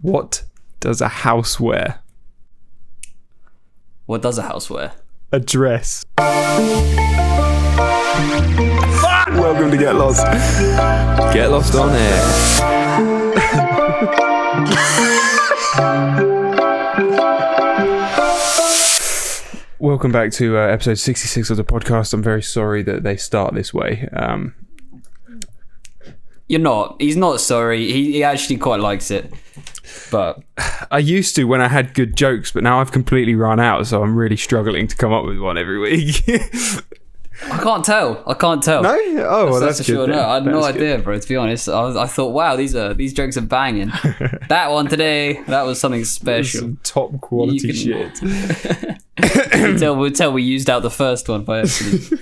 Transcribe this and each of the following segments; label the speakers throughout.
Speaker 1: What does a house wear?
Speaker 2: What does a house wear?
Speaker 1: A dress. Welcome to Get Lost. Get Lost on air. Welcome back to episode 66 of the podcast. I'm very sorry that they start this way.
Speaker 2: You're not. He's not sorry. He actually quite likes it. But
Speaker 1: I used to when I had good jokes, but now I've completely run out, so I'm really struggling to come up with one every week.
Speaker 2: I can't tell.
Speaker 1: No? Oh, well, that's good.
Speaker 2: Sure. No, I had no
Speaker 1: That's
Speaker 2: idea,
Speaker 1: good.
Speaker 2: bro. To be honest, I thought, wow, these jokes are banging. That one today, that was something special.
Speaker 1: Some top quality shit.
Speaker 2: We'll tell we used out the first one by accident.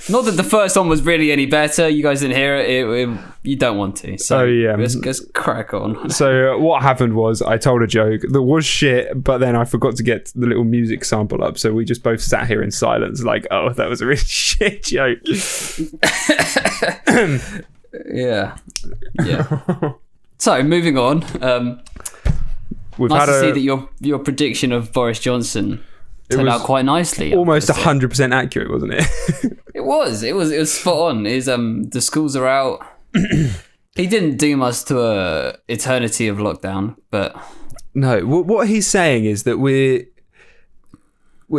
Speaker 2: Not that the first one was really any better. You guys didn't hear it. You don't want to. So let's crack on.
Speaker 1: So what happened was I told a joke that was shit, but then I forgot to get the little music sample up. So we just both sat here in silence like, oh, that was a really shit joke.
Speaker 2: Yeah. So moving on. Nice to see that your prediction of Boris Johnson turned out quite nicely.
Speaker 1: Almost 100% accurate, wasn't it?
Speaker 2: It was spot on. The schools are out. He didn't doom us to a eternity of lockdown, but
Speaker 1: no. What he's saying is that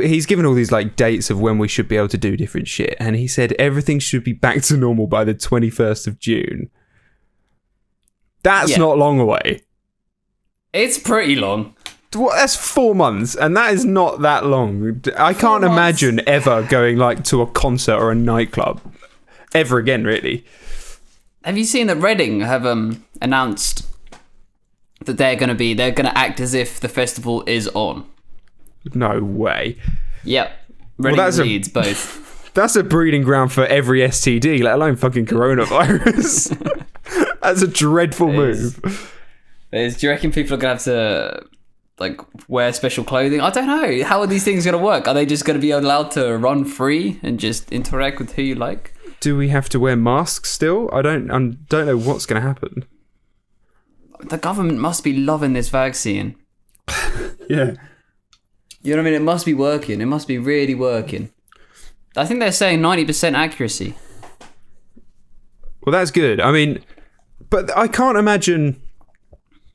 Speaker 1: he's given all these like dates of when we should be able to do different shit, and he said everything should be back to normal by the 21st of June. That's not long away. It's
Speaker 2: pretty long.
Speaker 1: That's 4 months, and that is not that long. I can't imagine ever going like to a concert or a nightclub ever again, really.
Speaker 2: Have you seen that Reading have announced that they're gonna act as if the festival is on?
Speaker 1: No way.
Speaker 2: Yep. Reading and Leeds both.
Speaker 1: That's a breeding ground for every STD, let alone fucking coronavirus. That's a dreadful move.
Speaker 2: Do you reckon people are gonna have to like wear special clothing? I don't know. How are these things going to work? Are they just going to be allowed to run free and just interact with who you like?
Speaker 1: Do we have to wear masks still? I don't know what's going to happen.
Speaker 2: The government must be loving this vaccine.
Speaker 1: Yeah.
Speaker 2: You know what I mean? It must be working. It must be really working. I think they're saying 90% accuracy.
Speaker 1: Well, that's good. I mean, but I can't imagine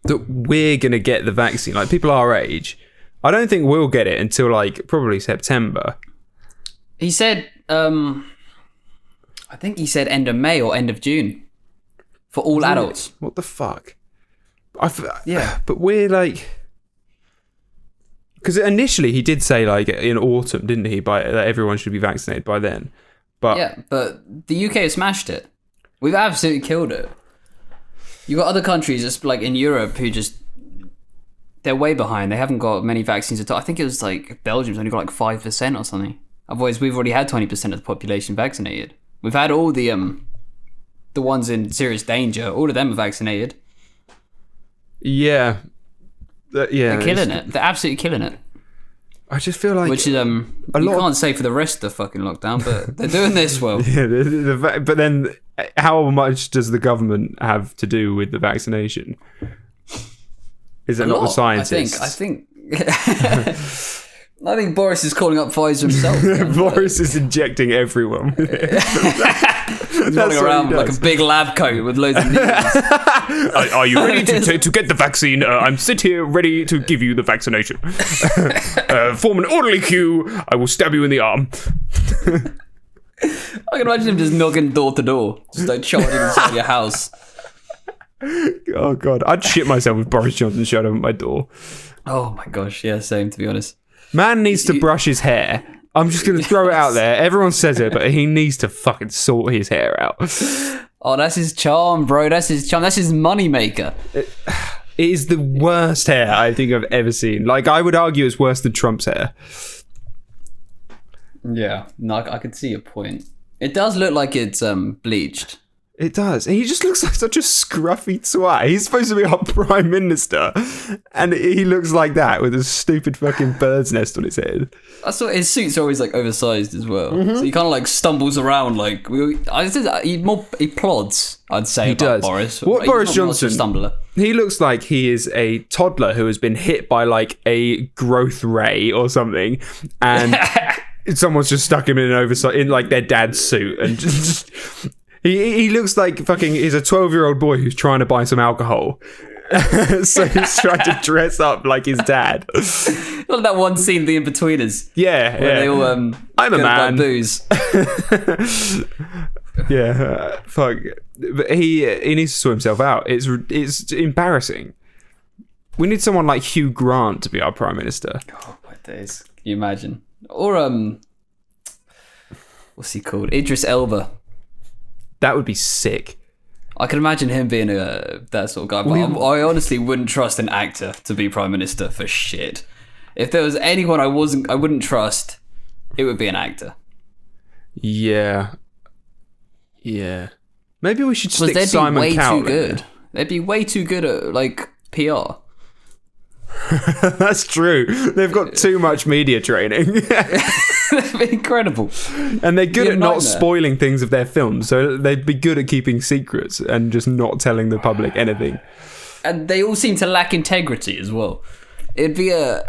Speaker 1: that we're going to get the vaccine. Like, people our age, I don't think we'll get it until, like, probably September.
Speaker 2: He said, I think he said end of May or end of June for all adults.
Speaker 1: What the fuck?
Speaker 2: Yeah.
Speaker 1: But we're, like... Because initially he did say, like, in autumn, didn't he, that everyone should be vaccinated by then. But
Speaker 2: yeah, but the UK has smashed it. We've absolutely killed it. You've got other countries, just like in Europe, they're way behind. They haven't got many vaccines at all. I think it was like Belgium's only got like 5% or something. Otherwise, we've already had 20% of the population vaccinated. We've had all the ones in serious danger. All of them are vaccinated.
Speaker 1: Yeah.
Speaker 2: They're killing it. They're absolutely killing it.
Speaker 1: I just feel like...
Speaker 2: Which is, you can't say for the rest of the fucking lockdown, but they're doing this well.
Speaker 1: Yeah, but then how much does the government have to do with the vaccination? Is it not the scientists?
Speaker 2: I think I think Boris is calling up Pfizer himself.
Speaker 1: Boris is injecting everyone.
Speaker 2: He's running around with like a big lab coat with loads of needles.
Speaker 1: Are you ready to get the vaccine? I'm sit here ready to give you the vaccination. Form an orderly queue. I will stab you in the arm.
Speaker 2: I can imagine him just knocking door to door, just like charging inside your house.
Speaker 1: Oh God, I'd shit myself if Boris Johnson showed up at my door.
Speaker 2: Oh my gosh, yeah, same to be honest.
Speaker 1: Man needs to brush his hair. I'm just going to throw it out there. Everyone says it, but he needs to fucking sort his hair out.
Speaker 2: Oh, that's his charm, bro. That's his charm. That's his money maker.
Speaker 1: It is the worst hair I think I've ever seen. Like, I would argue it's worse than Trump's hair.
Speaker 2: Yeah, no, I could see your point. It does look like it's bleached.
Speaker 1: It does. He just looks like such a scruffy twat. He's supposed to be our prime minister, and he looks like that with a stupid fucking bird's nest on his head.
Speaker 2: That's what his suits are always like oversized as well. So he kind of like stumbles around like he plods. I'd say
Speaker 1: He does.
Speaker 2: Boris.
Speaker 1: What Boris Johnson?
Speaker 2: Stumbler.
Speaker 1: He looks like he is a toddler who has been hit by like a growth ray or something, and someone's just stuck him in an oversized in like their dad's suit and just. He looks like fucking he's a 12-year-old boy who's trying to buy some alcohol. So he's trying to dress up like his dad.
Speaker 2: Not that one scene, The In-Betweeners.
Speaker 1: Yeah,
Speaker 2: where they all
Speaker 1: I'm a man.
Speaker 2: Booze.
Speaker 1: Yeah, fuck. But he needs to sort himself out. It's embarrassing. We need someone like Hugh Grant to be our prime minister.
Speaker 2: Oh my days! Can you imagine? Or what's he called? Idris Elba.
Speaker 1: That would be sick.
Speaker 2: I can imagine him being that sort of guy, but I honestly wouldn't trust an actor to be prime minister for shit. If there was anyone I wouldn't trust, it would be an actor.
Speaker 1: Yeah. Maybe we should stick Simon Cowell.
Speaker 2: They'd be way too good. They'd be way too good at like PR.
Speaker 1: That's true. They've got too much media training.
Speaker 2: That'd be incredible.
Speaker 1: And they're good at not spoiling things of their films, so they'd be good at keeping secrets and just not telling the public anything.
Speaker 2: And they all seem to lack integrity as well. It'd be a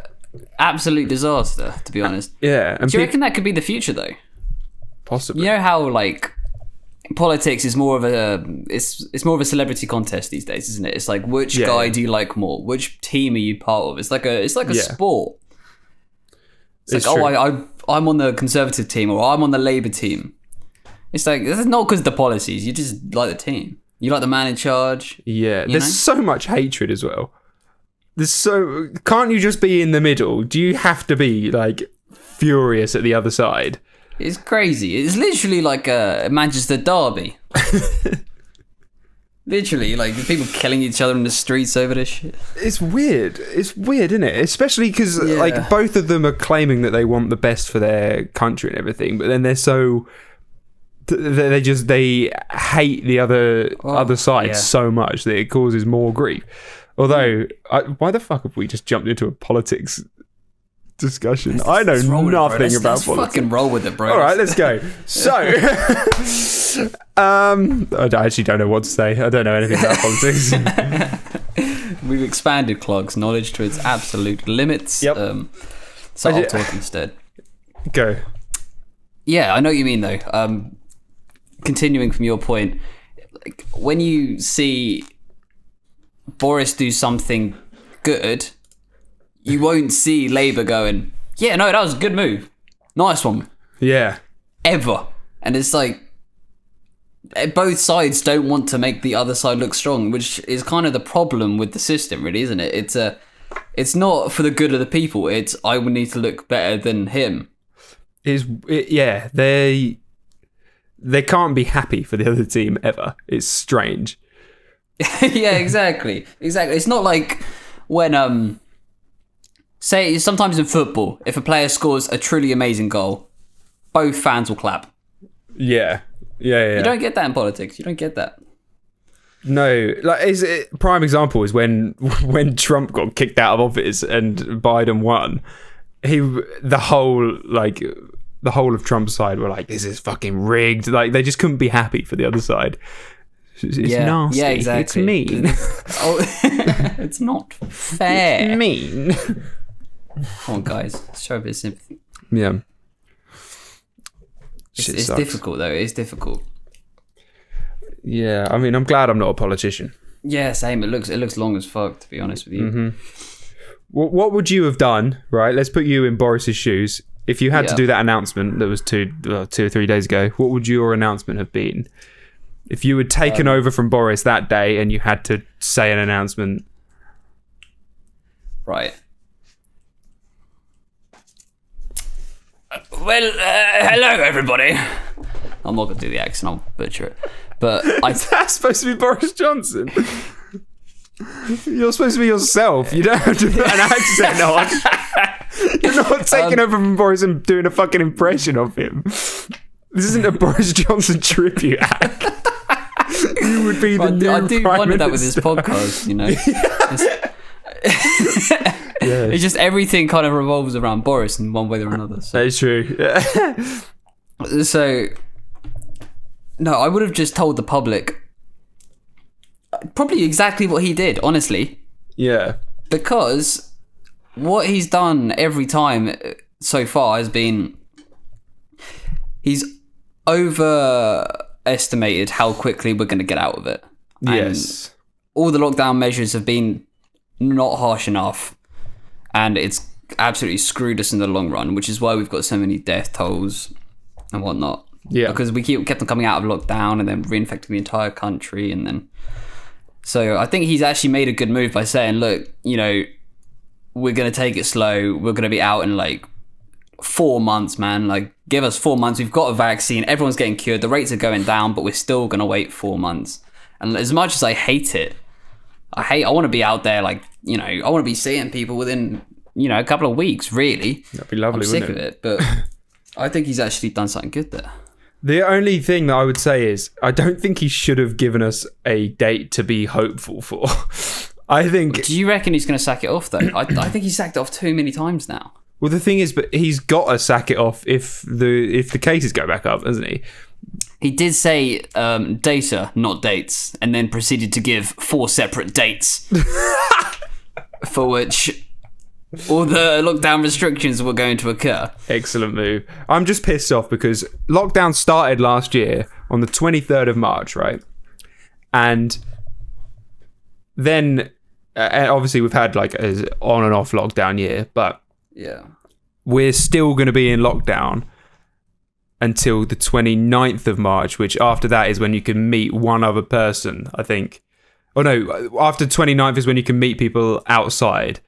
Speaker 2: absolute disaster, to be honest.
Speaker 1: Yeah. And
Speaker 2: do you reckon that could be the future, though?
Speaker 1: Possibly.
Speaker 2: You know how like politics is more of a it's more of a celebrity contest these days, isn't it? It's like which guy do you like more? Which team are you part of? It's like a sport. It's like I'm on the Conservative team or I'm on the Labour team. It's like this is not because of the policies. You just like the team. You like the man in charge.
Speaker 1: Yeah, there's so much hatred as well. Can't you just be in the middle? Do you have to be like furious at the other side?
Speaker 2: It's crazy. It's literally like a Manchester derby. Literally, like people killing each other in the streets over this shit.
Speaker 1: It's weird, isn't it? Especially because like both of them are claiming that they want the best for their country and everything, but then they're so they hate the other side so much that it causes more grief. Although, why the fuck have we just jumped into a politics discussion? I know nothing about politics.
Speaker 2: Fucking roll with it, bro.
Speaker 1: All right, let's go. So, I actually don't know what to say. I don't know anything about politics.
Speaker 2: We've expanded Clog's knowledge to its absolute limits.
Speaker 1: Yep.
Speaker 2: So I'll talk instead.
Speaker 1: Go.
Speaker 2: Yeah, I know what you mean though. Continuing from your point, like when you see Boris do something good, you won't see Labour going, yeah, no, that was a good move. Nice one.
Speaker 1: Yeah. Ever.
Speaker 2: And it's like, both sides don't want to make the other side look strong, which is kind of the problem with the system, really, isn't it? It's not for the good of the people. It's, I would need to look better than him.
Speaker 1: They can't be happy for the other team ever. It's strange.
Speaker 2: Yeah, exactly. It's not like when, say, sometimes in football, if a player scores a truly amazing goal, both fans will clap.
Speaker 1: Yeah.
Speaker 2: You don't get that in politics. You don't get that.
Speaker 1: No, like prime example is when Trump got kicked out of office and Biden won. The whole of Trump's side were like, this is fucking rigged. Like they just couldn't be happy for the other side. It's nasty.
Speaker 2: Yeah, exactly.
Speaker 1: It's mean.
Speaker 2: It's not fair.
Speaker 1: It's mean.
Speaker 2: Come on, guys. Show a bit of sympathy.
Speaker 1: Yeah.
Speaker 2: It's difficult, though. It's difficult.
Speaker 1: Yeah, I mean, I'm glad I'm not a politician.
Speaker 2: Yeah, same. It looks long as fuck, to be honest with you.
Speaker 1: Mm-hmm. What would you have done, right? Let's put you in Boris's shoes. If you had to do that announcement that was 2 or 3 days ago, what would your announcement have been? If you had taken over from Boris that day and you had to say an announcement.
Speaker 2: Right. Well, hello everybody. I'm not going to do the accent, I'll butcher it. But
Speaker 1: that's supposed to be Boris Johnson. You're supposed to be yourself. You don't have to put an accent on. You're not taking over from Boris and doing a fucking impression of him. This isn't a Boris Johnson tribute act. Who would be the new
Speaker 2: I do
Speaker 1: Prime
Speaker 2: wonder that with this
Speaker 1: Minister?
Speaker 2: podcast, you know. It's just everything kind of revolves around Boris in one way or another. So.
Speaker 1: That is true.
Speaker 2: So, no, I would have just told the public probably exactly what he did, honestly.
Speaker 1: Yeah.
Speaker 2: Because what he's done every time so far has been he's overestimated how quickly we're going to get out of it. And
Speaker 1: Yes.
Speaker 2: all the lockdown measures have been not harsh enough, and it's absolutely screwed us in the long run, which is why we've got so many death tolls and whatnot.
Speaker 1: Yeah.
Speaker 2: Because we kept on coming out of lockdown and then reinfecting the entire country, and then so I think he's actually made a good move by saying, look, you know, we're going to take it slow. We're going to be out in like 4 months, man. Like, give us 4 months. We've got a vaccine. Everyone's getting cured. The rates are going down, but we're still going to wait 4 months. And as much as I hate it, I want to be out there, like, you know, I want to be seeing people within, you know, a couple of weeks, really.
Speaker 1: That'd be lovely,
Speaker 2: I'm sick
Speaker 1: wouldn't
Speaker 2: of it, but I think he's actually done something good there.
Speaker 1: The only thing that I would say is I don't think he should have given us a date to be hopeful for. I think...
Speaker 2: Do you reckon he's going to sack it off, though? I think he's sacked it off too many times now.
Speaker 1: Well, the thing is, but he's got to sack it off if the cases go back up, hasn't he?
Speaker 2: He did say data, not dates, and then proceeded to give 4 separate dates for which all the lockdown restrictions were going to occur.
Speaker 1: Excellent move. I'm just pissed off because lockdown started last year on the 23rd of March, right? And then obviously we've had like an on and off lockdown year, but
Speaker 2: Yeah.
Speaker 1: we're still going to be in lockdown until the 29th of March, which after that is when you can meet one other person, I think. Oh no, after 29th is when you can meet people outside.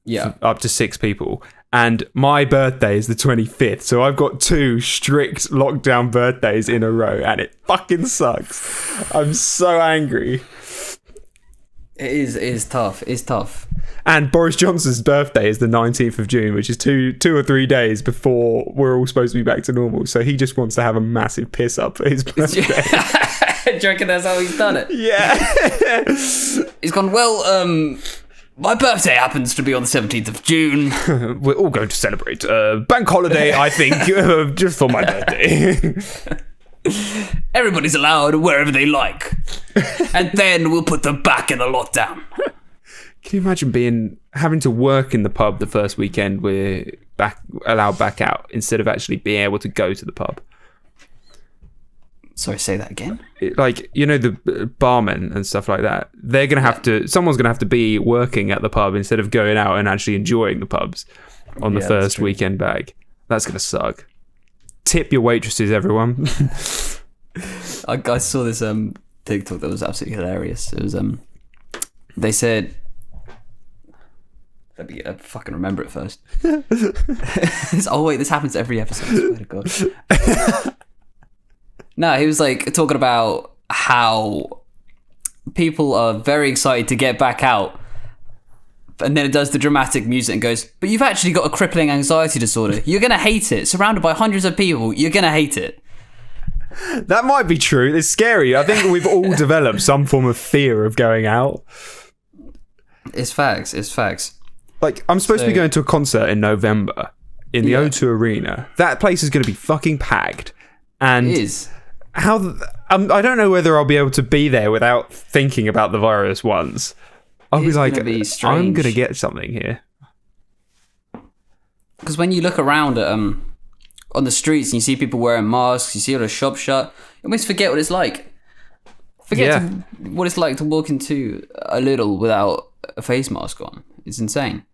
Speaker 2: Yeah.
Speaker 1: Up to 6 people. And my birthday is the 25th, so I've got 2 strict lockdown birthdays in a row, and it fucking sucks. I'm so angry.
Speaker 2: It is tough. It's tough.
Speaker 1: And Boris Johnson's birthday is the 19th of June, which is two or 3 days before we're all supposed to be back to normal. So he just wants to have a massive piss up for his birthday.
Speaker 2: Do you reckon that's how he's done it?
Speaker 1: Yeah.
Speaker 2: He's gone, well, my birthday happens to be on the 17th of June.
Speaker 1: We're all going to celebrate. Bank holiday, I think, just for my birthday.
Speaker 2: Everybody's allowed wherever they like. And then we'll put them back in the lockdown.
Speaker 1: Can you imagine having to work in the pub the first weekend we're allowed back out instead of actually being able to go to the pub?
Speaker 2: Sorry, say that again?
Speaker 1: Like, you know, the barmen and stuff like that, they're going to have to, someone's going to have to be working at the pub instead of going out and actually enjoying the pubs on the first weekend back. That's going to suck. Tip your waitresses, everyone.
Speaker 2: I saw this TikTok that was absolutely hilarious. It was they said, let me fucking remember it first. Oh wait, this happens every episode. I swear to God. No, he was like talking about how people are very excited to get back out. And then it does the dramatic music and goes, but you've actually got a crippling anxiety disorder. You're going to hate it. Surrounded by hundreds of people, you're going to hate it.
Speaker 1: That might be true. It's scary. I think we've all developed some form of fear of going out.
Speaker 2: It's facts. It's facts.
Speaker 1: Like, I'm supposed to be going to a concert in November in the O2 Arena. That place is going to be fucking packed. And
Speaker 2: It is.
Speaker 1: I don't know whether I'll be able to be there without thinking about the virus once. I'll be like, I'm going to get something here.
Speaker 2: Because when you look around at, on the streets and you see people wearing masks, you see all the shops shut, you almost forget what it's like. What it's like to walk into a Lidl without a face mask on. It's insane.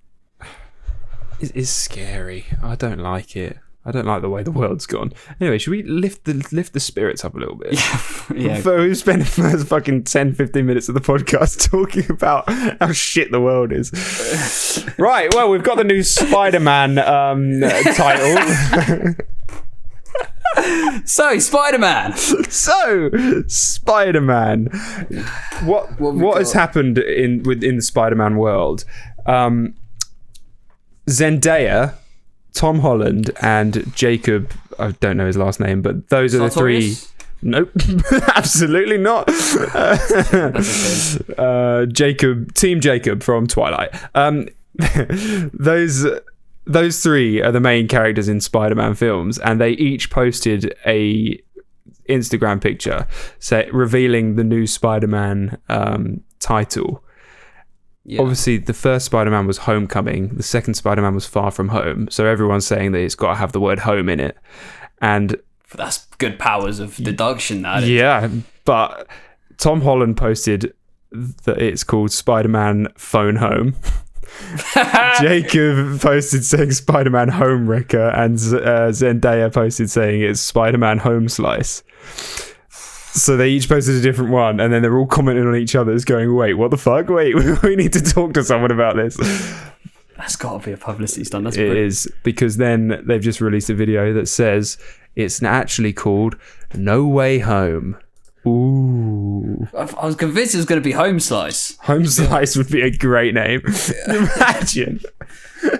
Speaker 1: It is scary. I don't like it. I don't like the way the world's gone. Anyway, should we lift the spirits up a little bit?
Speaker 2: Yeah.
Speaker 1: So we spent the first fucking 10-15 minutes of the podcast talking about how shit the world is. Right, well, we've got the new Spiderman title.
Speaker 2: So, Spider-Man.
Speaker 1: Spider-Man. What has happened in the Spider-Man world? Zendaya, Tom Holland, and Jacob, I don't know his last name, but those are the three. Nope, absolutely not. Team Jacob from Twilight. Those three are the main characters in Spider-Man films, and they each posted a Instagram picture revealing the new Spider-Man title. Yeah. Obviously, the first Spider-Man was Homecoming. The second Spider-Man was Far From Home. So everyone's saying that it's got to have the word home in it. And
Speaker 2: that's good powers of deduction, that is.
Speaker 1: Yeah, but Tom Holland posted that it's called Spider-Man Phone Home. Jacob posted saying Spider-Man Home Wrecker, and Zendaya posted saying it's Spider-Man Home Slice. So they each posted a different one, and then they're all commenting on each other's going, wait, what the fuck? Wait, we need to talk to someone about this.
Speaker 2: That's got to be a publicity stunt. That's
Speaker 1: it is, because then they've just released a video that says it's actually called No Way Home. Ooh.
Speaker 2: I was convinced it was going to be Home Slice.
Speaker 1: Home Slice would be a great name. Imagine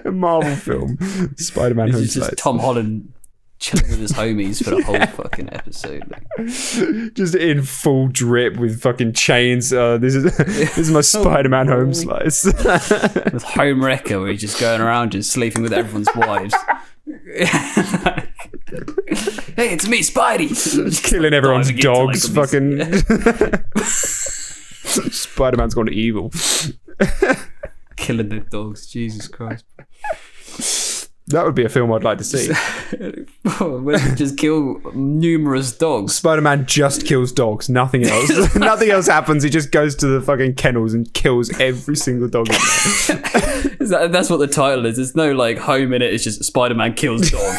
Speaker 1: a Marvel film, Spider-Man Home Slice. Just
Speaker 2: Tom Holland chilling with his homies for the whole fucking episode.
Speaker 1: Just in full drip with fucking chains. This is my Spider-Man Home Slice.
Speaker 2: With Home Wrecker, where he's just going around just sleeping with everyone's wives. Hey, it's me, Spidey.
Speaker 1: Just killing everyone's dogs. Fucking Spider-Man's gone evil.
Speaker 2: Killing the dogs. Jesus Christ.
Speaker 1: That would be a film I'd like to see.
Speaker 2: Just kill numerous dogs.
Speaker 1: Spider-Man just kills dogs. Nothing else. Nothing else happens. He just goes to the fucking kennels and kills every single dog in there.
Speaker 2: That's what the title is. There's no like home in it. It's just Spider-Man kills dogs.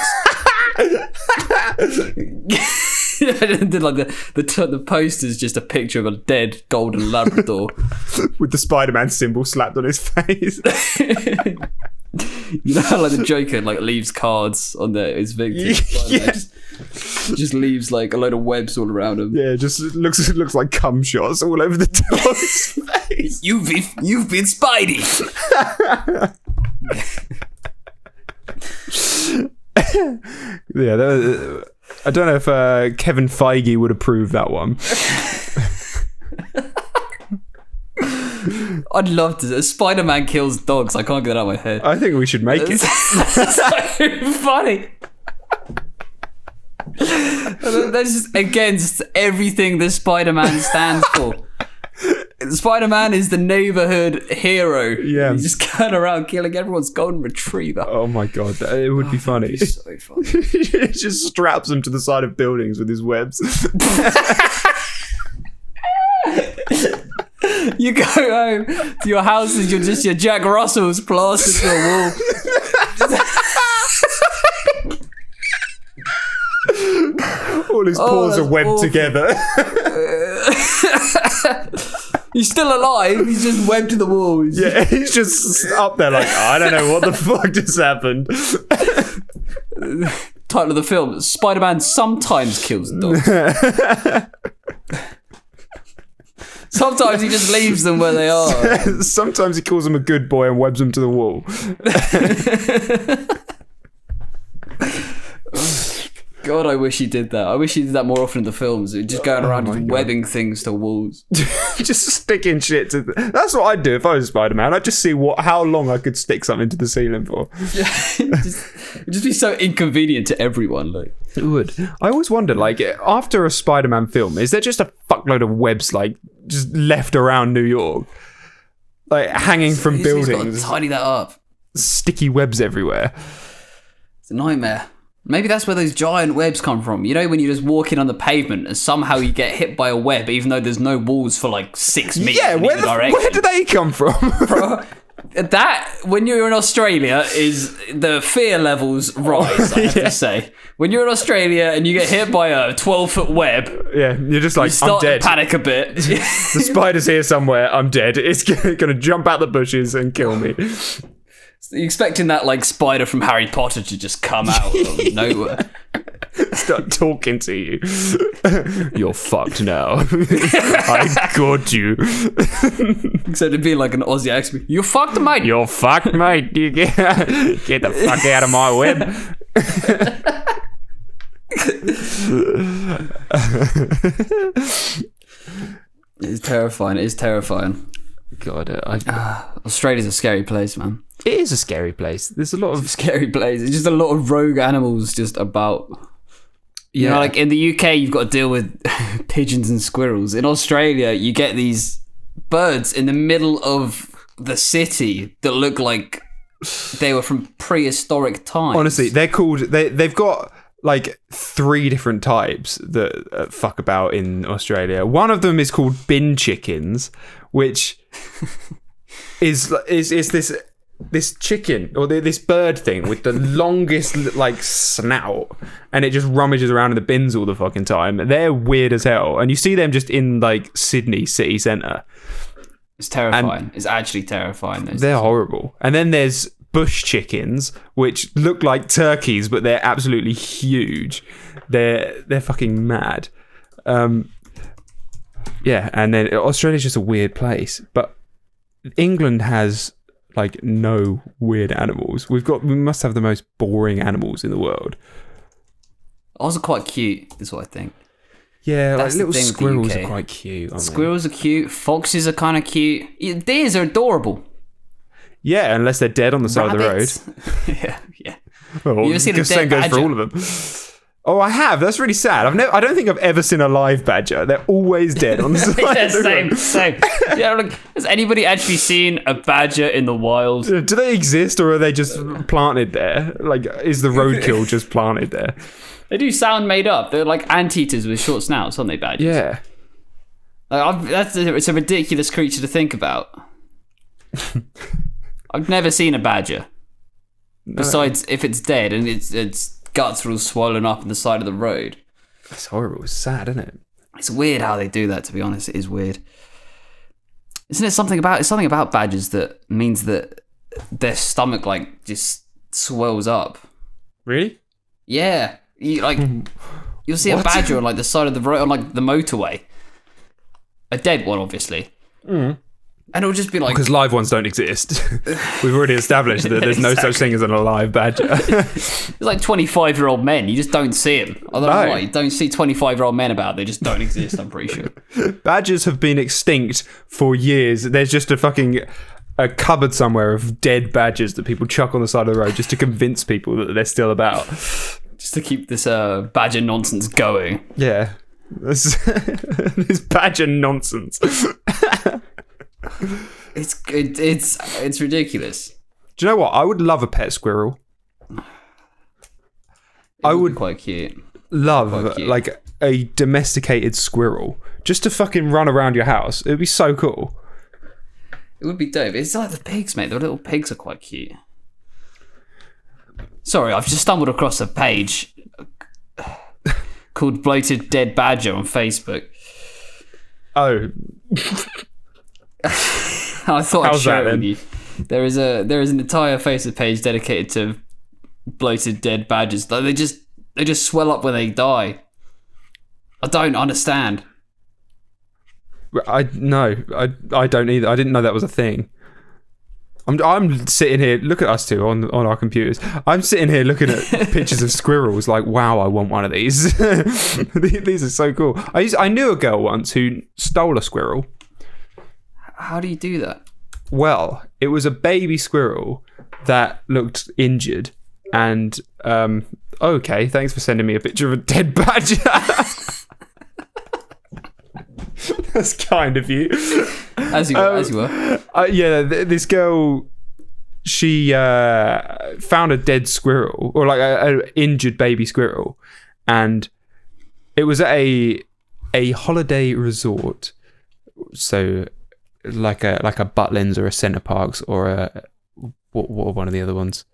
Speaker 2: Did like the poster's just a picture of a dead golden Labrador
Speaker 1: with the Spider-Man symbol slapped on his face.
Speaker 2: You know how like the Joker like leaves cards on his victim.
Speaker 1: Yeah.
Speaker 2: Just leaves like a load of webs all around him.
Speaker 1: Yeah, just looks like cum shots all over the dog's face.
Speaker 2: You've been Spidey.
Speaker 1: Yeah, I don't know if Kevin Feige would approve that one.
Speaker 2: I'd love to. Spider-Man kills dogs. I can't get that out of my head.
Speaker 1: I think we should make it.
Speaker 2: That's so funny. That's just against everything the Spider-Man stands for. Spider-Man is the neighborhood hero.
Speaker 1: Yeah.
Speaker 2: He's just going around killing everyone's golden retriever.
Speaker 1: Oh my god, it would be funny.
Speaker 2: It'd be so funny.
Speaker 1: He just straps them to the side of buildings with his webs.
Speaker 2: You go home to your house and you're just your Jack Russells plastered to a
Speaker 1: wall. All his paws are webbed together.
Speaker 2: He's still alive. He's just webbed to the wall.
Speaker 1: Yeah, he's just up there like, I don't know what the fuck just happened.
Speaker 2: Title of the film: Spider-Man sometimes kills dogs. Sometimes he just leaves them where they are.
Speaker 1: Sometimes he calls them a good boy and webs them to the wall.
Speaker 2: God, I wish he did that. I wish he did that more often in the films. Just going around and webbing things to walls.
Speaker 1: Just sticking shit to... That's what I'd do if I was Spider-Man. I'd just see how long I could stick something to the ceiling for.
Speaker 2: Yeah, it'd just be so inconvenient to everyone. Like
Speaker 1: it would. I always wondered, like, after a Spider-Man film, is there just a fuckload of webs, like, just left around New York? Like, hanging from buildings.
Speaker 2: He's got to tidy that up.
Speaker 1: Sticky webs everywhere.
Speaker 2: It's a nightmare. Maybe that's where those giant webs come from. You know, when you just walk in on the pavement and somehow you get hit by a web, even though there's no walls for like 6 meters.
Speaker 1: Yeah, where do they come from?
Speaker 2: Bro, that, when you're in Australia, is the fear levels rise, I have to say. When you're in Australia and you get hit by a 12-foot web,
Speaker 1: yeah, you're just like, I'm dead.
Speaker 2: To panic a bit.
Speaker 1: The spider's here somewhere, I'm dead. It's going to jump out the bushes and kill me.
Speaker 2: You're expecting that like spider from Harry Potter to just come out of nowhere.
Speaker 1: Start talking to you. You're fucked now. I got you.
Speaker 2: Except it'd be like an Aussie accent. You're fucked, mate.
Speaker 1: You're fucked, mate. You get the fuck out of my web.
Speaker 2: It's terrifying. It is terrifying.
Speaker 1: God,
Speaker 2: Australia's a scary place, man.
Speaker 1: it is a scary place. There's a lot of
Speaker 2: Scary place. It's just a lot of rogue animals just about. You know, like in the UK, you've got to deal with pigeons and squirrels. In Australia, you get these birds in the middle of the city that look like they were from prehistoric times.
Speaker 1: Honestly, they're called. They've got like 3 different types that fuck about in Australia. One of them is called bin chickens, which is this chicken or this bird thing with the longest like snout, and it just rummages around in the bins all the fucking time. They're weird as hell, and you see them just in like Sydney city centre.
Speaker 2: It's terrifying. It's actually terrifying.
Speaker 1: They're horrible. And then there's bush chickens, which look like turkeys, but they're absolutely huge. They're fucking mad. Yeah, and then Australia's just a weird place, but England has like no weird animals. We must have the most boring animals in the world.
Speaker 2: Ours are quite cute, is what I think.
Speaker 1: Yeah,
Speaker 2: That's
Speaker 1: like
Speaker 2: the
Speaker 1: little
Speaker 2: thing with the
Speaker 1: squirrels
Speaker 2: UK.
Speaker 1: are quite cute, aren't
Speaker 2: Squirrels are cute. Foxes are kind of cute. Deers are adorable.
Speaker 1: they? Yeah, unless they're dead on the side
Speaker 2: Rabbits.
Speaker 1: of the road.
Speaker 2: yeah.
Speaker 1: Well,
Speaker 2: You ever seen a
Speaker 1: the same
Speaker 2: dead
Speaker 1: goes for
Speaker 2: badger?
Speaker 1: all of them. Oh, I have. That's really sad. I don't think I've ever seen a live badger. They're always dead on the side
Speaker 2: Yeah,
Speaker 1: of the road.
Speaker 2: same. Yeah, like, has anybody actually seen a badger in the wild?
Speaker 1: Do they exist, or are they just planted there? Like, is the roadkill just planted there?
Speaker 2: They do sound made up. They're like anteaters with short snouts, aren't they, badgers?
Speaker 1: Yeah.
Speaker 2: Like, it's a ridiculous creature to think about. I've never seen a badger. Besides, if it's dead and its guts are all swollen up on the side of the road.
Speaker 1: It's horrible. It's sad, isn't it?
Speaker 2: It's weird how they do that, to be honest. It is weird. Isn't it something about badgers that means that their stomach like just swells up?
Speaker 1: Really?
Speaker 2: Yeah. You'll see a
Speaker 1: What?
Speaker 2: badger on like the side of the road on like the motorway. A dead one, obviously. And it'll just be like
Speaker 1: Because live ones don't exist. We've already established that there's no such thing as an alive badger.
Speaker 2: it's like 25-year-old men. You just don't see them. I don't know
Speaker 1: No.
Speaker 2: why. You don't see 25-year-old men about. They just don't exist, I'm pretty sure.
Speaker 1: Badgers have been extinct for years. There's just a cupboard somewhere of dead badgers that people chuck on the side of the road just to convince people that they're still about.
Speaker 2: Just to keep this badger nonsense going.
Speaker 1: Yeah. This badger nonsense.
Speaker 2: It's ridiculous.
Speaker 1: Do you know what? I would love a pet squirrel. I would
Speaker 2: be quite cute.
Speaker 1: love
Speaker 2: Quite cute.
Speaker 1: like a domesticated squirrel just to fucking run around your house. It would be so cool.
Speaker 2: It would be dope. It's like the pigs, mate. The little pigs are quite cute. Sorry, I've just stumbled across a page called Bloated Dead Badger on Facebook.
Speaker 1: Oh,
Speaker 2: I thought I'd
Speaker 1: How's
Speaker 2: share
Speaker 1: that,
Speaker 2: it
Speaker 1: then?
Speaker 2: with you. There is an entire Facebook page dedicated to bloated dead badgers. Like, they just swell up when they die. I don't understand.
Speaker 1: I don't either. I didn't know that was a thing. I'm sitting here. Look at us two on our computers. I'm sitting here looking at pictures of squirrels. Like, wow, I want one of these. These are so cool. I knew a girl once who stole a squirrel.
Speaker 2: How do you do that?
Speaker 1: Well, it was a baby squirrel that looked injured, and okay, thanks for sending me a picture of a dead badger. That's kind of you.
Speaker 2: As you were.
Speaker 1: Yeah, this girl, she found a dead squirrel, or like a injured baby squirrel, and it was at a holiday resort. So, like a Butlins or a Centre Parks or a what are one of the other ones?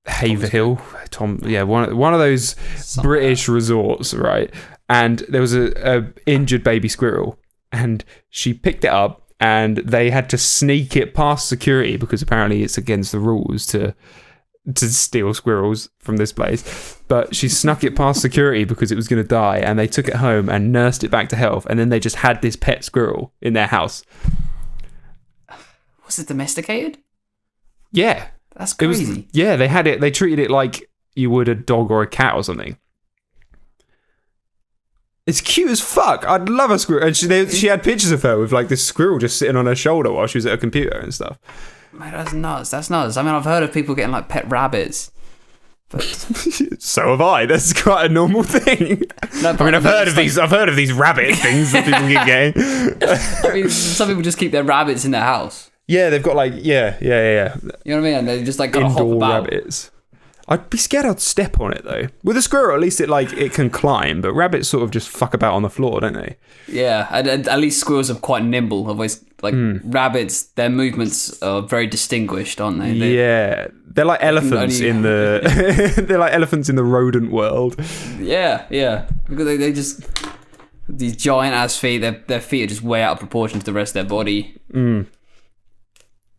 Speaker 1: Haverhill, one of those British resorts, right? And there was a injured baby squirrel, and she picked it up, and they had to sneak it past security because apparently it's against the rules to steal squirrels from this place. But she snuck it past security because it was going to die, and they took it home and nursed it back to health, and then they just had this pet squirrel in their house.
Speaker 2: Was it domesticated?
Speaker 1: Yeah.
Speaker 2: That's
Speaker 1: It was,
Speaker 2: crazy.
Speaker 1: yeah, they treated it like you would a dog or a cat or something. It's cute as fuck. I'd love a squirrel. And she had pictures of her with like this squirrel just sitting on her shoulder while she was at her computer and stuff.
Speaker 2: Mate, that's nuts. I mean, I've heard of people getting like pet rabbits. But
Speaker 1: so have I. That's quite a normal thing.
Speaker 2: No,
Speaker 1: I mean, I've heard of these rabbit things that people keep getting.
Speaker 2: I mean, some people just keep their rabbits in their house.
Speaker 1: Yeah, they've got like yeah.
Speaker 2: You know what I mean? And they just like gotta hop
Speaker 1: indoor
Speaker 2: about.
Speaker 1: rabbits. I'd be scared I'd step on it though. With a squirrel, at least it can climb, but rabbits sort of just fuck about on the floor, don't they?
Speaker 2: Yeah, and at least squirrels are quite nimble. Otherwise, like rabbits, their movements are very distinguished, aren't they?
Speaker 1: Yeah, they're like elephants in the they're like elephants in the rodent world.
Speaker 2: Yeah, because they just these giant ass feet. Their feet are just way out of proportion to the rest of their body.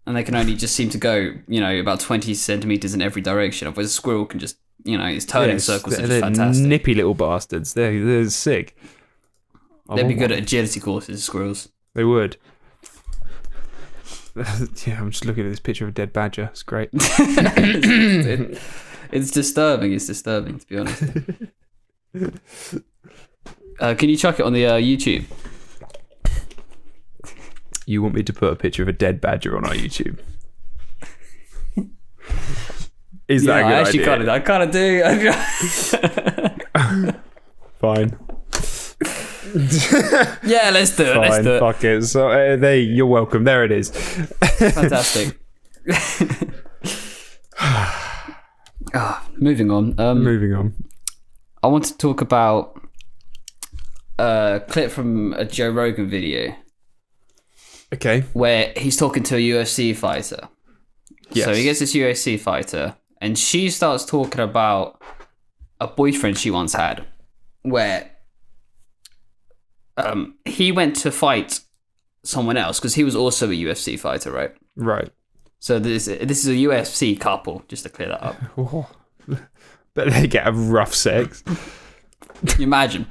Speaker 2: And they can only just seem to go, about 20 centimeters in every direction. Otherwise, a squirrel can just, its turning circles are just fantastic.
Speaker 1: Nippy little bastards. They're sick.
Speaker 2: They'd be good at agility courses, squirrels.
Speaker 1: They would. Yeah, I'm just looking at this picture of a dead badger. It's great.
Speaker 2: It's disturbing. It's disturbing, to be honest. Can you chuck it on the YouTube?
Speaker 1: You want me to put a picture of a dead badger on our YouTube? Is that a good idea?
Speaker 2: I kind of do.
Speaker 1: Fine.
Speaker 2: Yeah, let's do it.
Speaker 1: Fine,
Speaker 2: let's do it.
Speaker 1: Fuck it. So, you're welcome. There it is.
Speaker 2: Fantastic. Moving on.
Speaker 1: Moving on.
Speaker 2: I want to talk about a clip from a Joe Rogan video.
Speaker 1: Okay.
Speaker 2: Where he's talking to a UFC fighter.
Speaker 1: Yes.
Speaker 2: So he gets this UFC fighter, and she starts talking about a boyfriend she once had, where he went to fight someone else because he was also a UFC fighter, right?
Speaker 1: Right.
Speaker 2: So this is a UFC couple, just to clear that up.
Speaker 1: Oh. But they get a rough sex.
Speaker 2: Can you imagine?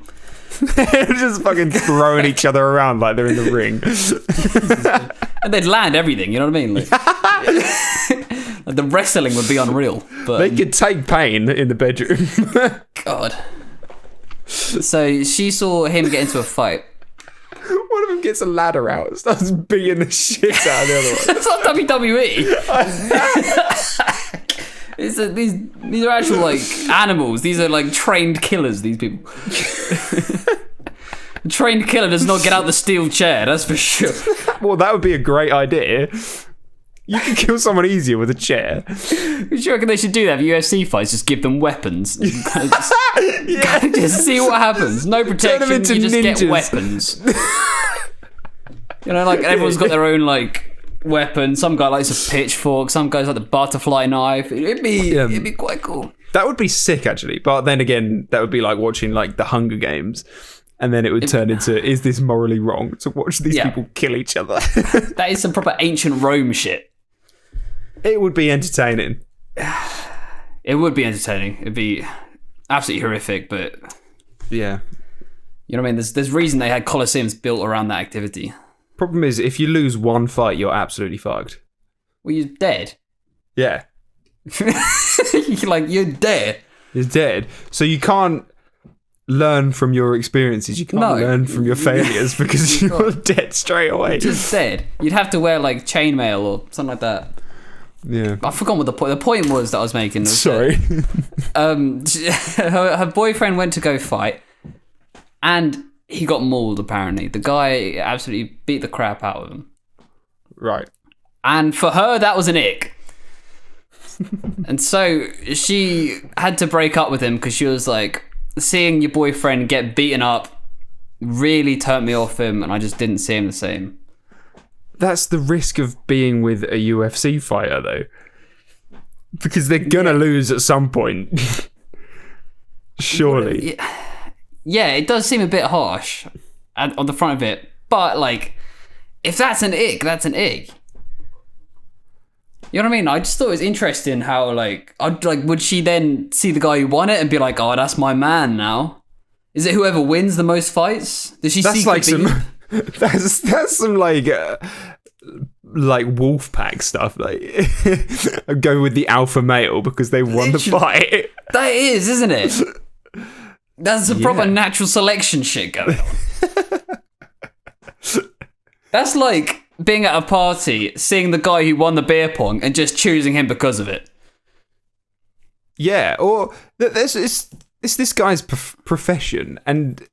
Speaker 1: They're just fucking throwing each other around like they're in the ring.
Speaker 2: And they'd land everything, you know what I mean? Like, like the wrestling would be unreal. But
Speaker 1: they could take pain in the bedroom.
Speaker 2: God. So she saw him get into a fight.
Speaker 1: One of them gets a ladder out and starts beating the shit out of the other one.
Speaker 2: It's not WWE. These are actual like animals. These are like trained killers. These people. A trained killer does not get out the steel chair. That's for sure.
Speaker 1: Well, that would be a great idea. You can kill someone easier with a chair.
Speaker 2: Do you reckon they should do that for UFC fights? Just give them weapons. Just see what happens. No protection. You just
Speaker 1: ninjas.
Speaker 2: Get weapons. Like everyone's got their own like weapon. Some guy likes a pitchfork. Some guys like the butterfly knife. It'd be quite cool.
Speaker 1: That would be sick, actually. But then again, that would be like watching like the Hunger Games. And then it would turn into, is this morally wrong to watch these people kill each other?
Speaker 2: That is some proper ancient Rome shit.
Speaker 1: It would be entertaining.
Speaker 2: It would be entertaining. It'd be absolutely horrific, but...
Speaker 1: Yeah.
Speaker 2: You know what I mean? There's reason they had Colosseums built around that activity.
Speaker 1: Problem is, if you lose one fight, you're absolutely fucked.
Speaker 2: Well, you're dead.
Speaker 1: Yeah.
Speaker 2: You're dead.
Speaker 1: You're dead. So you can't learn from your experiences. You can't learn from your failures because you're dead straight away.
Speaker 2: Just dead. You'd have to wear like chainmail or something like that.
Speaker 1: Yeah.
Speaker 2: I forgot what the point. The point was that I was making.
Speaker 1: Sorry.
Speaker 2: Her boyfriend went to go fight, and he got mauled. Apparently, the guy absolutely beat the crap out of him.
Speaker 1: Right.
Speaker 2: And for her, that was an ick. And so she had to break up with him because she was like, seeing your boyfriend get beaten up really turned me off him, and I just didn't see him the same.
Speaker 1: That's the risk of being with a UFC fighter, though. Because they're gonna lose at some point. Surely.
Speaker 2: Yeah, it does seem a bit harsh on the front of it. But, like, if that's an ick, that's an ick. You know what I mean? I just thought it was interesting how, like, would she then see the guy who won it and be like, oh, that's my man now? Is it whoever wins the most fights? Does she
Speaker 1: that's like some that's some like wolf pack stuff. Like, go with the alpha male because they won the fight.
Speaker 2: That is, isn't it? That's a proper natural selection shit going on. That's like being at a party, seeing the guy who won the beer pong and just choosing him because of it.
Speaker 1: Yeah, or it's this guy's profession, and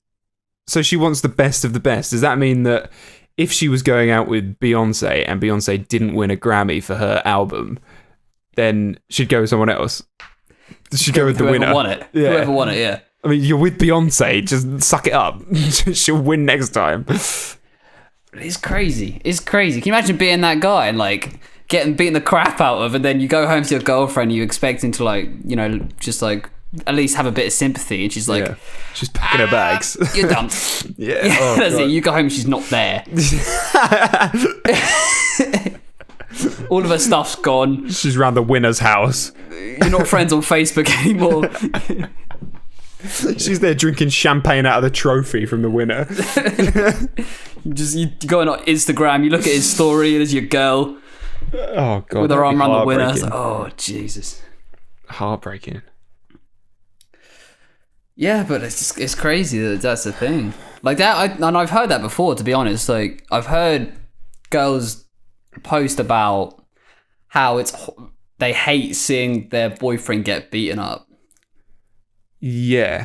Speaker 1: so she wants the best of the best. Does that mean that if she was going out with Beyonce and Beyonce didn't win a Grammy for her album, then she'd go with someone else? She'd go with the winner.
Speaker 2: Whoever won it, yeah.
Speaker 1: I mean, you're with Beyonce, just suck it up. She'll win next time.
Speaker 2: It's crazy. It's crazy. Can you imagine being that guy and like getting beaten the crap out of, and then you go home to your girlfriend, you expecting to like, you know, just like at least have a bit of sympathy, and she's like,
Speaker 1: she's packing her bags.
Speaker 2: You're dumped.
Speaker 1: Yeah.
Speaker 2: That's it. You go home, she's not there. All of her stuff's gone.
Speaker 1: She's around the winner's house.
Speaker 2: You're not friends on Facebook anymore.
Speaker 1: She's there drinking champagne out of the trophy from the winner.
Speaker 2: You go on Instagram, you look at his story, and there's your girl.
Speaker 1: Oh god,
Speaker 2: with her arm around the winner. Like, oh Jesus,
Speaker 1: heartbreaking.
Speaker 2: Yeah, but it's crazy that that's the thing. Like that, and I've heard that before. To be honest, like I've heard girls post about how they hate seeing their boyfriend get beaten up.
Speaker 1: Yeah,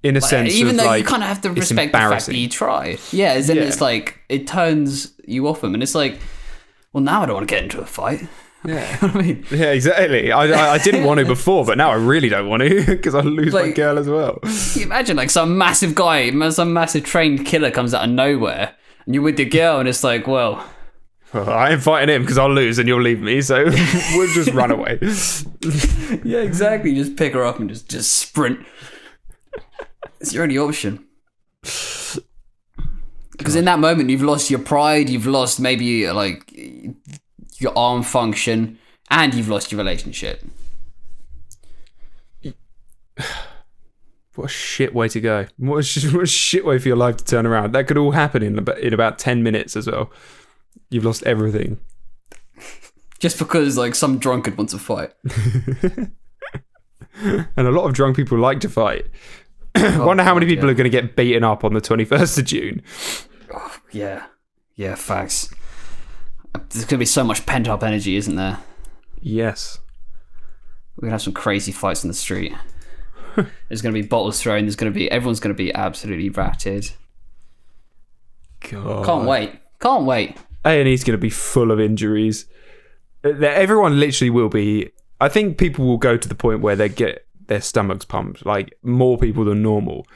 Speaker 1: in a sense,
Speaker 2: even though
Speaker 1: like,
Speaker 2: you kind of have to respect the fact that you tried. Yeah, then it's like it turns you off him, and it's like, well, now I don't want to get into a fight.
Speaker 1: Yeah,
Speaker 2: you know what I mean?
Speaker 1: Yeah, exactly. I didn't want to before, but now I really don't want to because I'll lose my girl as well.
Speaker 2: Can you imagine like some massive guy, some massive trained killer comes out of nowhere, and you're with your girl, and it's like, well,
Speaker 1: I ain't fighting him because I'll lose and you'll leave me, so we'll just run away.
Speaker 2: Yeah, exactly. Just pick her up and just sprint. It's your only option. Because in that moment, you've lost your pride, you've lost maybe like your arm function, and you've lost your relationship.
Speaker 1: What a shit way to go. What a shit way for your life to turn around. That could all happen in about 10 minutes as well. You've lost everything.
Speaker 2: Just because like some drunkard wants to fight.
Speaker 1: And a lot of drunk people like to fight. I wonder how many people are going to get beaten up on the 21st of June.
Speaker 2: Oh, yeah. Yeah, facts. There's going to be so much pent-up energy, isn't there?
Speaker 1: Yes.
Speaker 2: We're going to have some crazy fights in the street. There's going to be bottles thrown. Everyone's going to be absolutely ratted.
Speaker 1: God.
Speaker 2: Can't wait.
Speaker 1: A&E's going to be full of injuries. Everyone literally will be. I think people will go to the point where they get their stomachs pumped, like more people than normal,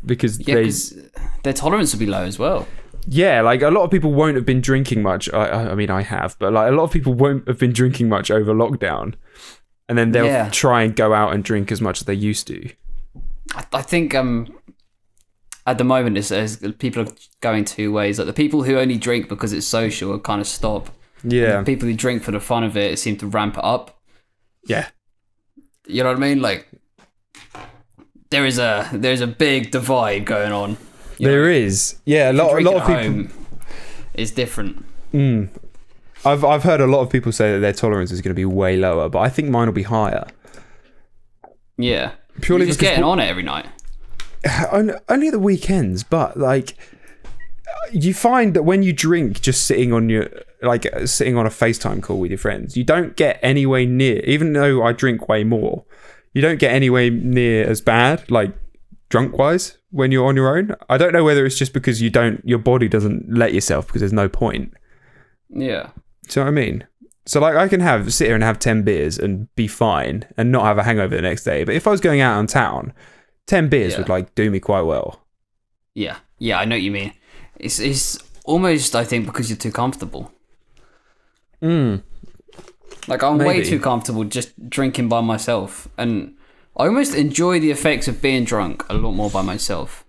Speaker 1: because
Speaker 2: their tolerance will be low as well.
Speaker 1: Yeah, like a lot of people won't have been drinking much. I mean, I have, but like a lot of people won't have been drinking much over lockdown, and then they'll try and go out and drink as much as they used to.
Speaker 2: I think at the moment, as people are going two ways. Like the people who only drink because it's social will kind of stop.
Speaker 1: Yeah.
Speaker 2: And the people who drink for the fun of it seem to ramp it up.
Speaker 1: Yeah.
Speaker 2: You know what I mean? Like there's a big divide going on.
Speaker 1: There is. Yeah, a lot of people.
Speaker 2: It's different.
Speaker 1: I've heard a lot of people say that their tolerance is going to be way lower, but I think mine will be higher.
Speaker 2: Yeah.
Speaker 1: Purely
Speaker 2: You're just getting on it every night.
Speaker 1: Only at the weekends, but like you find that when you drink just sitting on a FaceTime call with your friends, you don't get anywhere near, even though I drink way more, you don't get anywhere near as bad, like drunk wise, when you're on your own. I don't know whether it's just because your body doesn't let yourself because there's no point.
Speaker 2: Yeah.
Speaker 1: Do you know what I mean? So like I can sit here and have 10 beers and be fine and not have a hangover the next day. But if I was going out on town, 10 beers would like do me quite well.
Speaker 2: Yeah. Yeah, I know what you mean. It's almost, I think, because you're too comfortable. Like I'm way too comfortable just drinking by myself, and I almost enjoy the effects of being drunk a lot more by myself.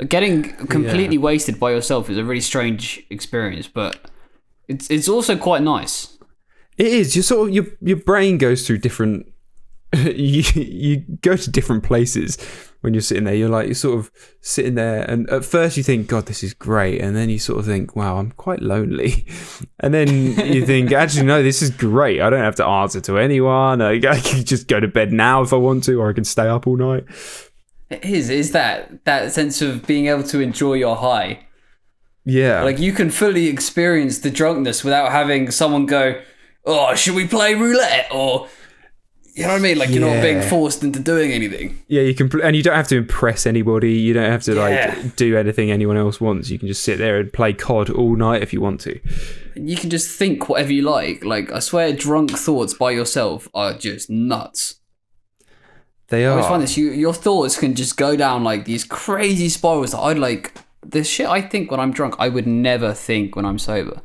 Speaker 2: Getting completely wasted by yourself is a really strange experience, but it's also quite nice.
Speaker 1: It is. You sort of your brain goes through different. You go to different places when you're sitting there. You're sort of sitting there, and at first you think, God, this is great, and then you sort of think, wow, I'm quite lonely, and then you think, actually, no, this is great. I don't have to answer to anyone. I can just go to bed now if I want to, or I can stay up all night.
Speaker 2: It is that sense of being able to enjoy your high.
Speaker 1: Yeah.
Speaker 2: Like, you can fully experience the drunkenness without having someone go, oh, should we play roulette? Or, you know what I mean? Like, you're not being forced into doing anything.
Speaker 1: Yeah, you can, and you don't have to impress anybody. You don't have to like do anything anyone else wants. You can just sit there and play COD all night if you want to.
Speaker 2: You can just think whatever you like. Like, I swear, drunk thoughts by yourself are just nuts.
Speaker 1: They are.
Speaker 2: I always find this. Your thoughts can just go down like these crazy spirals that I'd like. The shit I think when I'm drunk, I would never think when I'm sober.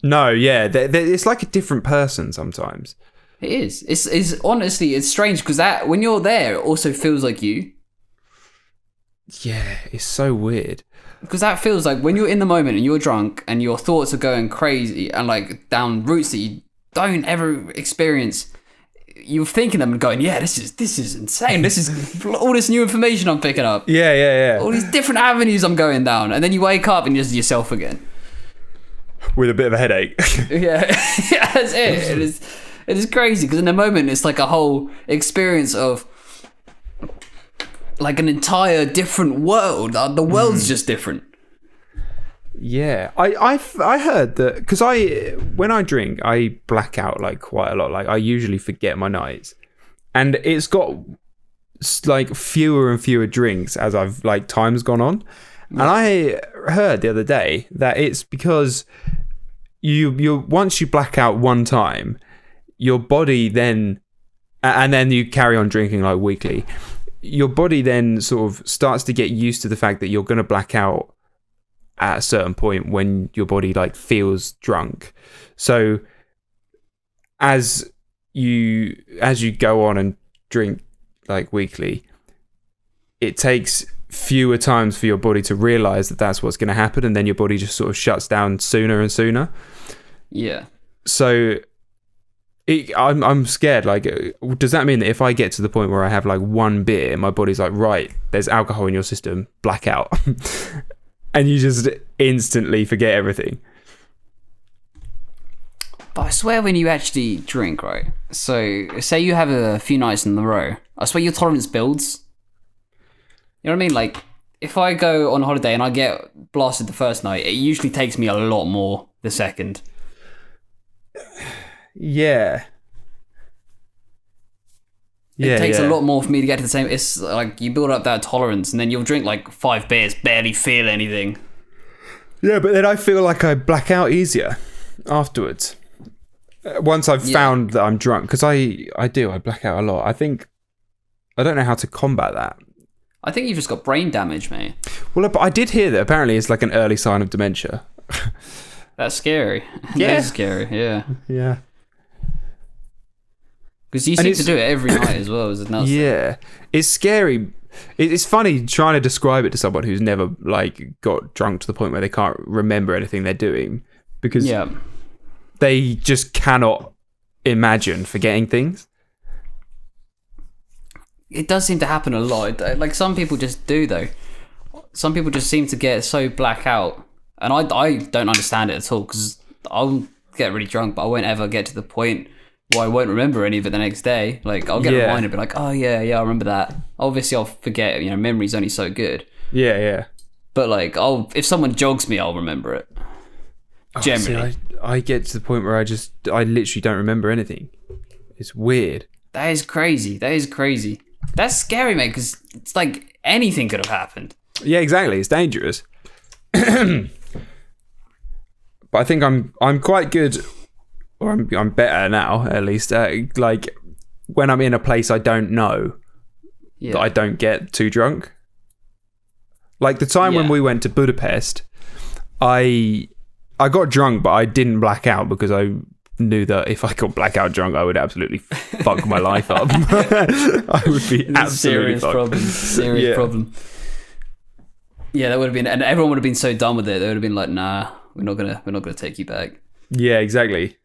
Speaker 1: No, yeah, it's like a different person sometimes.
Speaker 2: It is. It's honestly, it's strange because that when you're there, it also feels like you.
Speaker 1: Yeah, it's so weird.
Speaker 2: Because that feels like when you're in the moment and you're drunk and your thoughts are going crazy and like down routes that you don't ever experience. You're thinking them and going, yeah, this is insane. This is all this new information I'm picking up.
Speaker 1: Yeah.
Speaker 2: All these different avenues I'm going down. And then you wake up and you're just yourself again.
Speaker 1: With a bit of a headache.
Speaker 2: Yeah, that's it. It is crazy because in the moment it's like a whole experience of like an entire different world. The world's just different.
Speaker 1: Yeah, I heard that because when I drink, I black out like quite a lot. Like I usually forget my nights, and it's got like fewer and fewer drinks as I've like time's gone on. And I heard the other day that it's because you once you black out one time, your body then, and then you carry on drinking like weekly, your body then sort of starts to get used to the fact that you're going to black out at a certain point when your body like feels drunk. So as you go on and drink like weekly, it takes fewer times for your body to realize that that's what's going to happen, and then your body just sort of shuts down sooner and sooner.
Speaker 2: Yeah.
Speaker 1: So I'm scared. Like, does that mean that if I get to the point where I have like one beer, my body's like, right, there's alcohol in your system, blackout, and you just instantly forget everything?
Speaker 2: But I swear when you actually drink, right? So say you have a few nights in a row, I swear your tolerance builds. You know what I mean? Like, if I go on holiday and I get blasted the first night, it usually takes me a lot more the second.
Speaker 1: Yeah.
Speaker 2: It takes a lot more for me to get to the same. It's like you build up that tolerance, and then you'll drink like 5 beers, barely feel anything.
Speaker 1: Yeah, but then I feel like I black out easier afterwards. Once I've found that I'm drunk, because I black out a lot. I don't know how to combat that.
Speaker 2: I think you've just got brain damage, mate.
Speaker 1: Well, but I did hear that apparently it's like an early sign of dementia.
Speaker 2: That's scary.
Speaker 1: Yeah.
Speaker 2: That is scary, yeah.
Speaker 1: Yeah.
Speaker 2: Because you seem to do it every night as well, is it not?
Speaker 1: Yeah. It's scary. It's funny trying to describe it to someone who's never like got drunk to the point where they can't remember anything they're doing, because they just cannot imagine forgetting things.
Speaker 2: It does seem to happen a lot. Like, some people just do, though. Some people just seem to get so black out. And I don't understand it at all, because I'll get really drunk, but I won't ever get to the point where I won't remember any of it the next day. Like, I'll get reminded, be like, oh, yeah, I remember that. Obviously, I'll forget. You know, memory's only so good.
Speaker 1: Yeah.
Speaker 2: But, like, if someone jogs me, I'll remember it. Generally.
Speaker 1: See, I get to the point where I literally don't remember anything. It's weird.
Speaker 2: That is crazy. That's scary, mate, because it's like anything could have happened.
Speaker 1: Yeah, exactly. It's dangerous. But I think I'm quite good, or I'm better now, at least. Like, when I'm in a place I don't know, that I don't get too drunk. Like the time when we went to Budapest, I got drunk, but I didn't black out because I knew that if I got blackout drunk, I would absolutely fuck my life up. I would be absolutely fucked.
Speaker 2: Serious problem. Yeah, that would have been, and everyone would have been so done with it. They would have been like, "Nah, we're not gonna take you back."
Speaker 1: Yeah, exactly.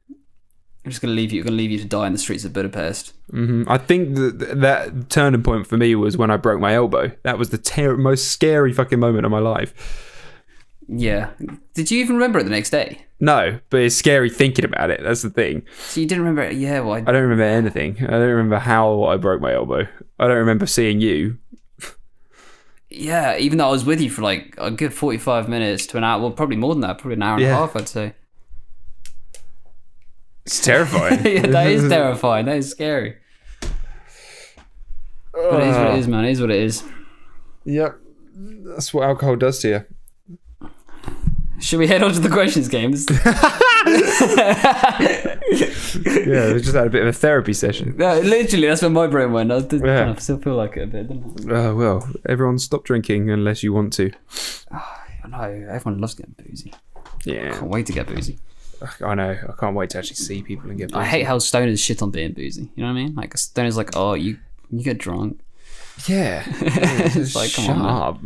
Speaker 2: I'm just gonna leave you. We're gonna leave you to die in the streets of Budapest.
Speaker 1: Mm-hmm. I think that turning point for me was when I broke my elbow. That was the most scary fucking moment of my life.
Speaker 2: Yeah. Did you even remember it the next day?
Speaker 1: No, but it's scary thinking about it. That's the thing.
Speaker 2: So you didn't remember it? Yeah, well,
Speaker 1: I don't remember anything. I don't remember how I broke my elbow. I don't remember seeing you.
Speaker 2: Yeah, even though I was with you for like a good 45 minutes to an hour, well, probably more than that, probably an hour and a half, I'd say.
Speaker 1: It's terrifying.
Speaker 2: Yeah, that is terrifying. That is scary. But it is what it is, man. It is what it is.
Speaker 1: Yep. That's what alcohol does to you.
Speaker 2: Should we head on to the questions games?
Speaker 1: Yeah, we just had a bit of a therapy session.
Speaker 2: No, literally, that's where my brain went. I still feel like it a bit, didn't I?
Speaker 1: Well, everyone stop drinking unless you want to.
Speaker 2: I know, everyone loves getting boozy.
Speaker 1: Yeah.
Speaker 2: I can't wait to get boozy.
Speaker 1: I know. I can't wait to actually see people and get boozy.
Speaker 2: I hate how stoners shit on being boozy. You know what I mean? Like, a stoner's like, oh, you get drunk.
Speaker 1: Yeah.
Speaker 2: It's like, come on,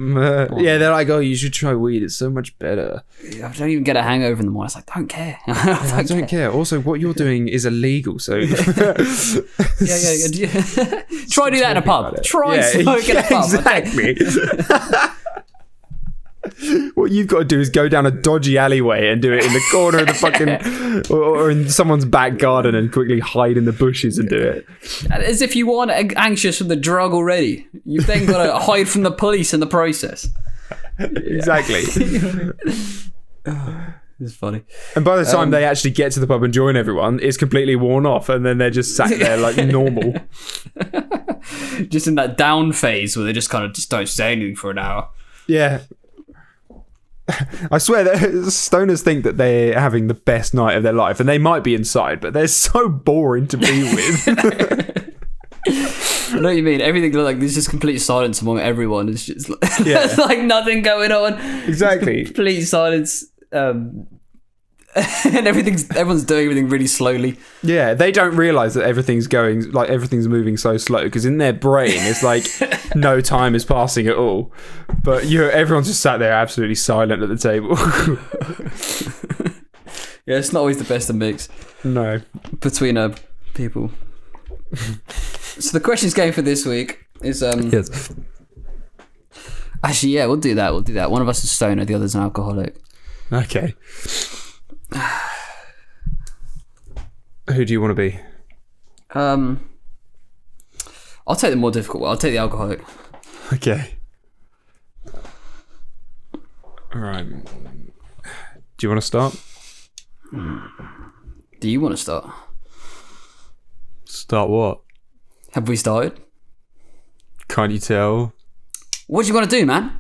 Speaker 1: yeah, they're like, oh, you should try weed. It's so much better.
Speaker 2: I don't even get a hangover in the morning. It's like, don't care.
Speaker 1: I don't care. Also, what you're doing is illegal, so...
Speaker 2: yeah. Try do that in a pub. Try smoke in a pub.
Speaker 1: Exactly. What you've got to do is go down a dodgy alleyway and do it in the corner of the fucking... or in someone's back garden and quickly hide in the bushes and do it.
Speaker 2: As if you weren't anxious from the drug already. You've then got to hide from the police in the process.
Speaker 1: Exactly.
Speaker 2: It's funny.
Speaker 1: And by the time they actually get to the pub and join everyone, it's completely worn off, and then they're just sat there like normal.
Speaker 2: Just in that down phase where they just kind of just don't say anything for an hour.
Speaker 1: Yeah. I swear that stoners think that they're having the best night of their life, and they might be inside, but they're so boring to be with.
Speaker 2: I know what you mean. Everything like there's just complete silence among everyone. It's just like, there's like nothing going on.
Speaker 1: Exactly.
Speaker 2: Complete silence. And everyone's doing everything really slowly.
Speaker 1: Yeah, they don't realise that everything's moving so slow, because in their brain it's like no time is passing at all. But everyone's just sat there absolutely silent at the table.
Speaker 2: Yeah, it's not always the best of mix.
Speaker 1: No.
Speaker 2: Between people. So the questions game for this week is
Speaker 1: Yes.
Speaker 2: Actually, yeah, we'll do that. One of us is stoner, the other's an alcoholic.
Speaker 1: Okay. Who do you want to be?
Speaker 2: I'll take the more difficult one. I'll take the alcoholic.
Speaker 1: Okay. All right. Do you want to start?
Speaker 2: Do you want to start?
Speaker 1: Start what?
Speaker 2: Have we started?
Speaker 1: Can't you tell?
Speaker 2: What do you want to do, man?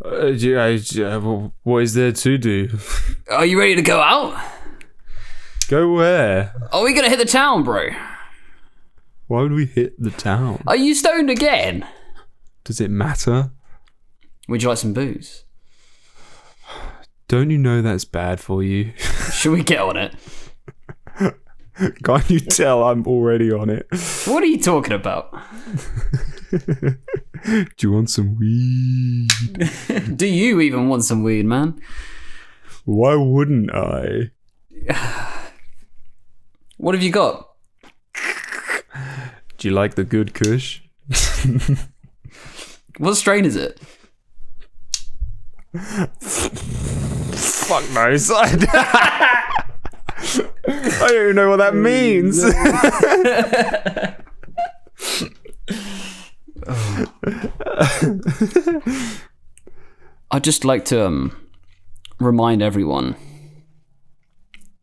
Speaker 1: What is there to do?
Speaker 2: Are you ready to go out?
Speaker 1: Go where?
Speaker 2: Are we gonna hit the town, bro?
Speaker 1: Why would we hit the town?
Speaker 2: Are you stoned again?
Speaker 1: Does it matter?
Speaker 2: Would you like some booze?
Speaker 1: Don't you know that's bad for you?
Speaker 2: Should we get on it?
Speaker 1: Can't you tell I'm already on it?
Speaker 2: What are you talking about?
Speaker 1: Do you want some weed?
Speaker 2: Do you even want some weed, man?
Speaker 1: Why wouldn't I?
Speaker 2: What have you got?
Speaker 1: Do you like the good kush?
Speaker 2: What strain is it?
Speaker 1: Fuck knows. I don't even know what that means.
Speaker 2: I'd just like to remind everyone,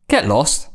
Speaker 2: get lost.